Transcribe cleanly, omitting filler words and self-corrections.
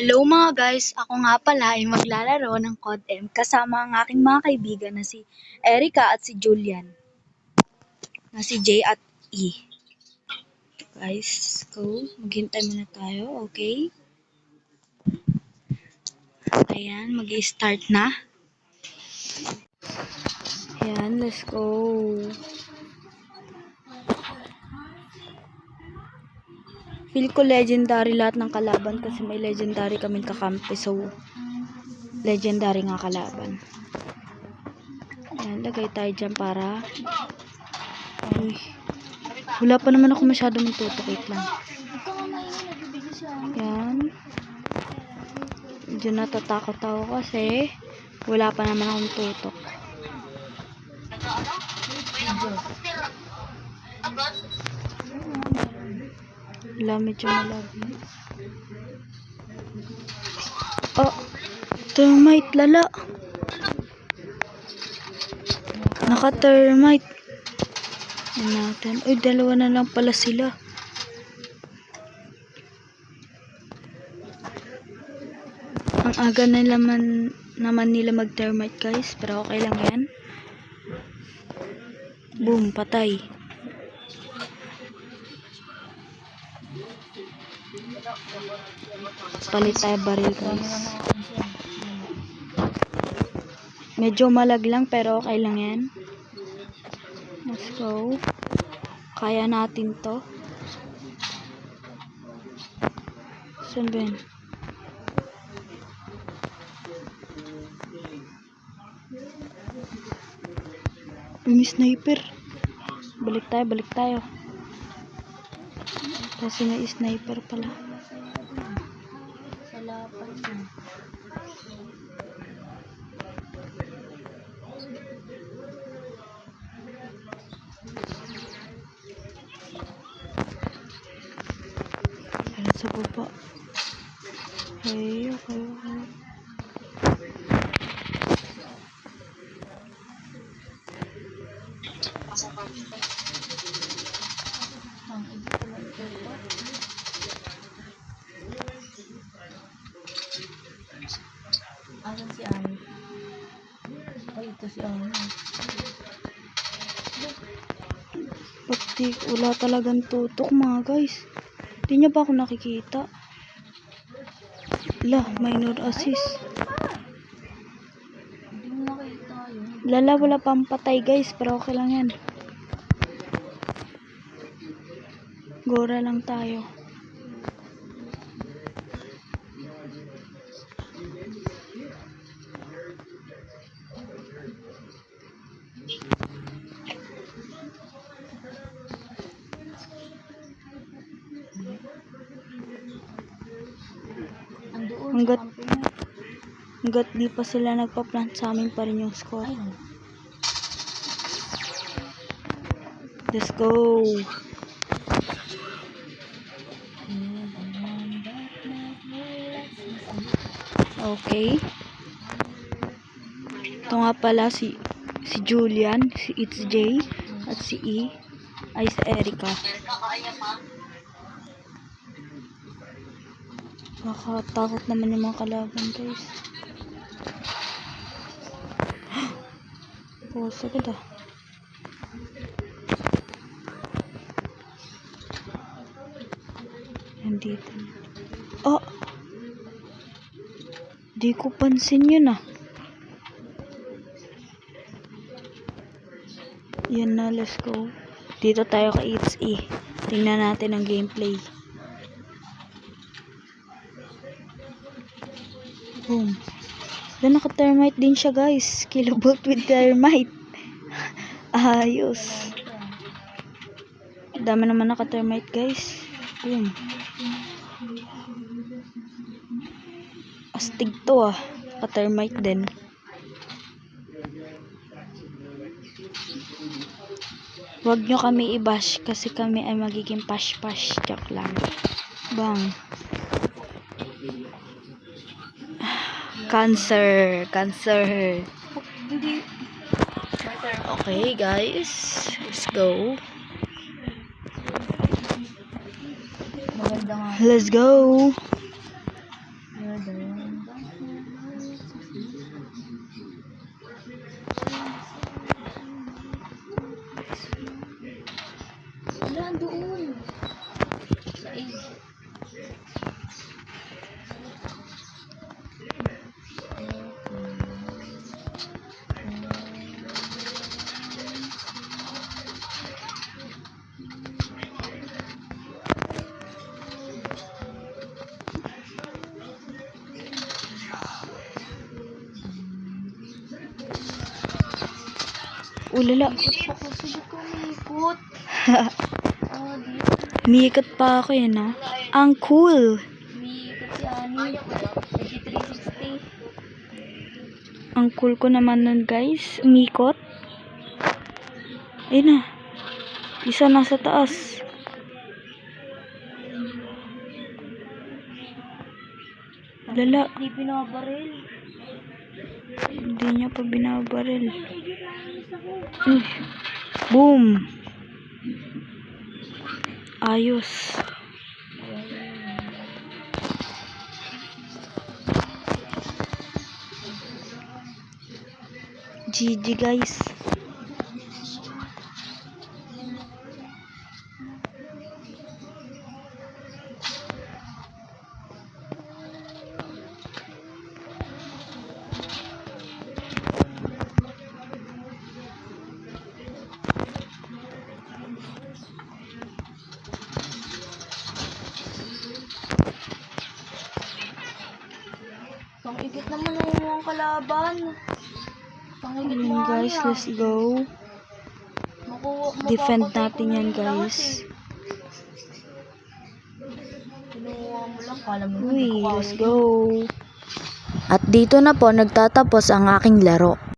Hello mga guys, ako nga pala ay maglalaro ng COD M kasama ang aking mga kaibigan na si Erica at si Julian. Na si J at E. Guys, go. Maghintay muna tayo, okay? Ayan, mag-i-start na. Ayan, let's go. Feel ko legendary lahat ng kalaban kasi may legendary kaming kakampi. So, legendary nga kalaban. Ayan, lagay tayo dyan para... Uy, wala pa naman ako masyadong tutukit lang. Ayan. Medyo natatakot ako kasi wala pa naman akong tutok. Wala, medyo malaki. Oh, termite, lala. Naka-termite. Yan natin. Uy, dalawa na lang pala sila. Ang aga na naman nila mag-termite guys. Pero okay lang yan. Boom, patay. Palit tayo baril guys. Medyo malag lang pero okay lang yan. Let's go. Kaya natin to. Saan ba yan? May sniper. Balik tayo. Kasi may sniper pala. Salapan yan. Ayan sa baba. Okay. Asan si Ami? Ay, ito si Ami. Pati wala talagang tutok mga guys. Hindi niya ba ako nakikita? Lah, minor assist. Lala, wala pang patay guys, pero okay lang yan. Gora lang tayo. Hanggat di pa sila nagpa-plant sa amin pa rin yung score. Let's go. Okay. Ito nga pala si Julian, si It's J, at si E ay si Erica. Nakakatakot naman yung mga kalaban guys. Oh, sagad ah. Nandito. Oh! Di ko pansin yun ah. Yan na, let's go. Dito tayo kay It's E. Tingnan natin ang gameplay. Boom. Doon naka-termite din siya guys. Kilobolt with termite. Ayos. Dami naman naka-termite guys. Boom. Astig to ah. Naka-termite din. Huwag nyo kami i-bash kasi kami ay magiging pash-pash. Joke lang. Bang. Cancer. Okay guys, let's go. Let's go. Wala, doon. Ay. Ulala. Kasi ko umikot. Oh, di. Umiikot pa ako yan, ha? Ang cool. Umikot si Ani. 360. Ang cool ko naman nun, guys. Umikot. Ayun na. Isa nasa taas. Lala. Hindi pinabaril. Hindi niya pa binabaril. Boom. Ayos. GG, guys. Pang-ikit naman na yung kalaban. Pang-ikit Ayun, mo, guys, Ani, let's go. Defend natin yan, guys. Kinuha mo lang, kala mo Uy, hindi ko let's kaya. go. At dito na po nagtatapos ang aking laro.